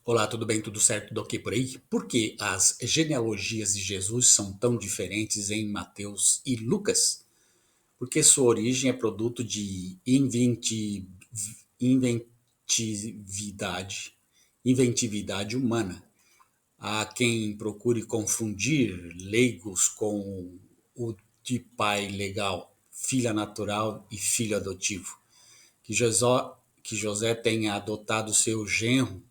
Olá, tudo bem? Tudo certo? Tudo ok por aí? Por que as genealogias de Jesus são tão diferentes em Mateus e Lucas? Porque sua origem é produto de inventividade, inventividade humana. Há quem procure confundir leigos com o de pai legal, filha natural e filho adotivo. Que José tenha adotado seu genro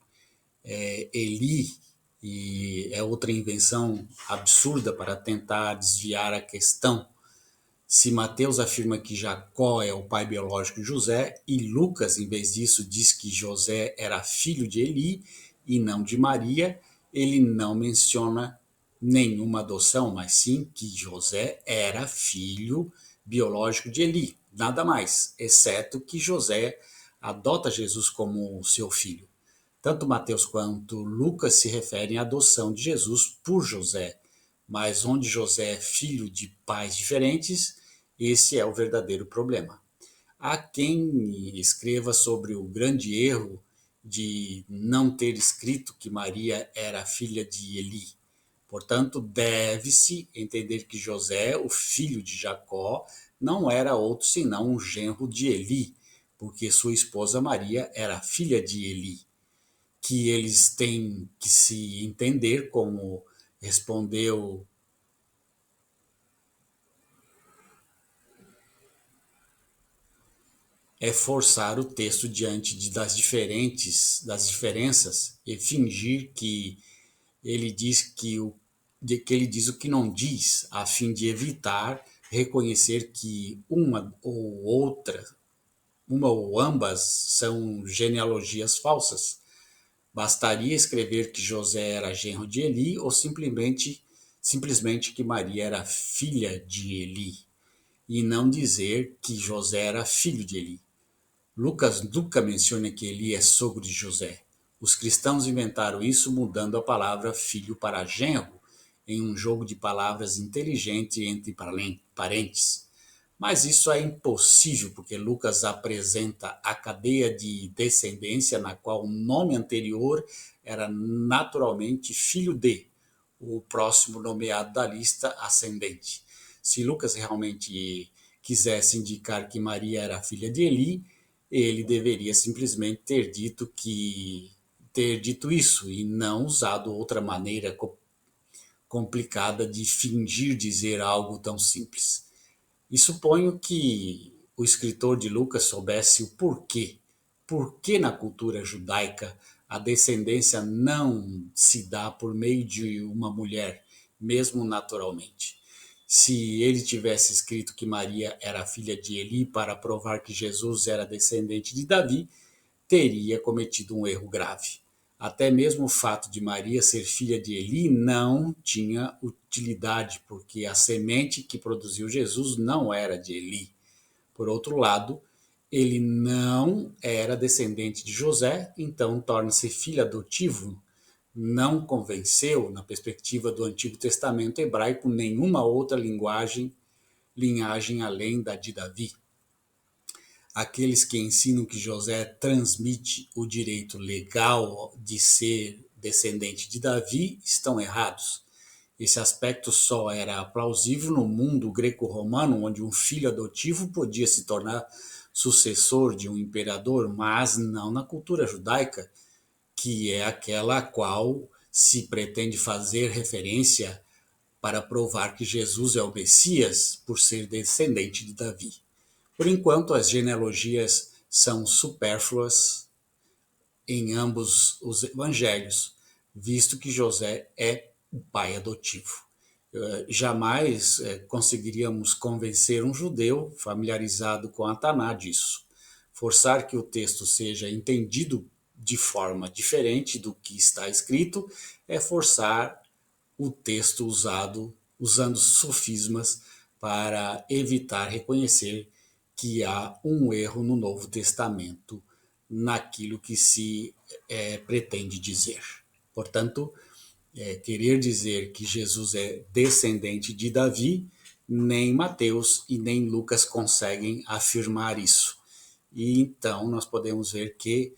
Eli, e é outra invenção absurda para tentar desviar a questão. Se Mateus afirma que Jacó é o pai biológico de José e Lucas, em vez disso, diz que José era filho de Eli e não de Maria, ele não menciona nenhuma adoção, mas sim que José era filho biológico de Eli, nada mais, exceto que José adota Jesus como seu filho. Tanto Mateus quanto Lucas se referem à adoção de Jesus por José, mas onde José é filho de pais diferentes, esse é o verdadeiro problema. Há quem escreva sobre o grande erro de não ter escrito que Maria era filha de Eli. Portanto, deve-se entender que José, o filho de Jacó, não era outro senão um genro de Eli, porque sua esposa Maria era filha de Eli, que eles têm que se entender, como respondeu, é forçar o texto diante das diferenças e fingir que ele diz que ele diz o que não diz, a fim de evitar reconhecer que uma ou ambas são genealogias falsas. Bastaria escrever que José era genro de Eli ou simplesmente que Maria era filha de Eli, e não dizer que José era filho de Eli. Lucas nunca menciona que Eli é sogro de José. Os cristãos inventaram isso mudando a palavra filho para genro, em um jogo de palavras inteligente entre parentes. Mas isso é impossível, porque Lucas apresenta a cadeia de descendência na qual o nome anterior era naturalmente filho de, o próximo nomeado da lista ascendente. Se Lucas realmente quisesse indicar que Maria era filha de Eli, ele deveria simplesmente ter dito isso e não usado outra maneira complicada de fingir dizer algo tão simples. E suponho que o escritor de Lucas soubesse o porquê. Por que na cultura judaica a descendência não se dá por meio de uma mulher, mesmo naturalmente? Se ele tivesse escrito que Maria era filha de Eli para provar que Jesus era descendente de Davi, teria cometido um erro grave. Até mesmo o fato de Maria ser filha de Eli não tinha utilidade, porque a semente que produziu Jesus não era de Eli. Por outro lado, ele não era descendente de José, então torna-se filho adotivo. Não convenceu, na perspectiva do Antigo Testamento hebraico, nenhuma outra linhagem além da de Davi. Aqueles que ensinam que José transmite o direito legal de ser descendente de Davi estão errados. Esse aspecto só era plausível no mundo greco-romano, onde um filho adotivo podia se tornar sucessor de um imperador, mas não na cultura judaica, que é aquela a qual se pretende fazer referência para provar que Jesus é o Messias por ser descendente de Davi. Por enquanto, as genealogias são supérfluas em ambos os evangelhos, visto que José é o pai adotivo. Jamais conseguiríamos convencer um judeu familiarizado com a Taná disso. Forçar que o texto seja entendido de forma diferente do que está escrito é forçar o texto usando sofismas para evitar reconhecer que há um erro no Novo Testamento naquilo que se pretende dizer. Portanto, querer dizer que Jesus é descendente de Davi, nem Mateus e nem Lucas conseguem afirmar isso. E então nós podemos ver que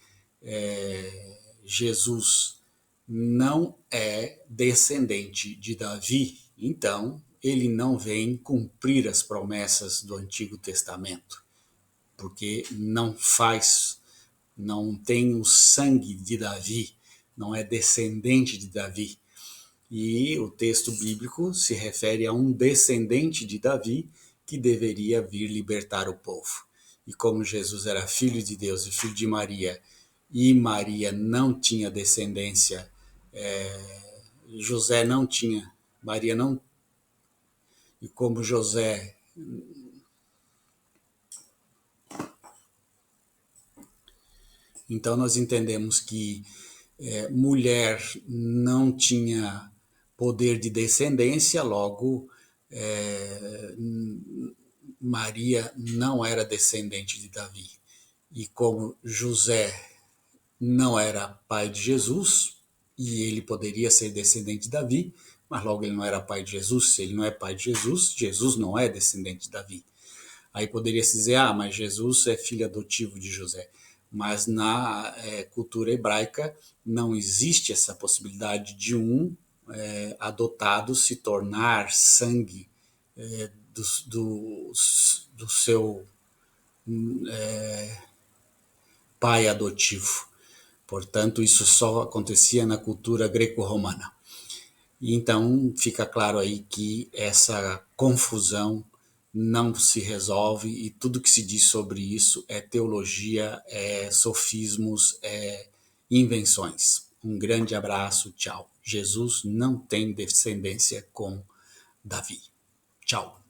Jesus não é descendente de Davi, então ele não vem cumprir as promessas do Antigo Testamento, porque não tem o sangue de Davi, não é descendente de Davi. E o texto bíblico se refere a um descendente de Davi que deveria vir libertar o povo. E como Jesus era filho de Deus e filho de Maria, e Maria não tinha descendência, José não tinha, Maria não, e como José. Então nós entendemos que mulher não tinha poder de descendência, logo Maria não era descendente de Davi. E como José não era pai de Jesus, e ele poderia ser descendente de Davi, mas logo ele não era pai de Jesus. Se ele não é pai de Jesus, Jesus não é descendente de Davi. Aí poderia se dizer, mas Jesus é filho adotivo de José. Mas na cultura hebraica não existe essa possibilidade de um adotado se tornar sangue do seu pai adotivo. Portanto, isso só acontecia na cultura greco-romana. Então, fica claro aí que essa confusão não se resolve e tudo que se diz sobre isso é teologia, é sofismos, é invenções. Um grande abraço, tchau. Jesus não tem descendência com Davi. Tchau.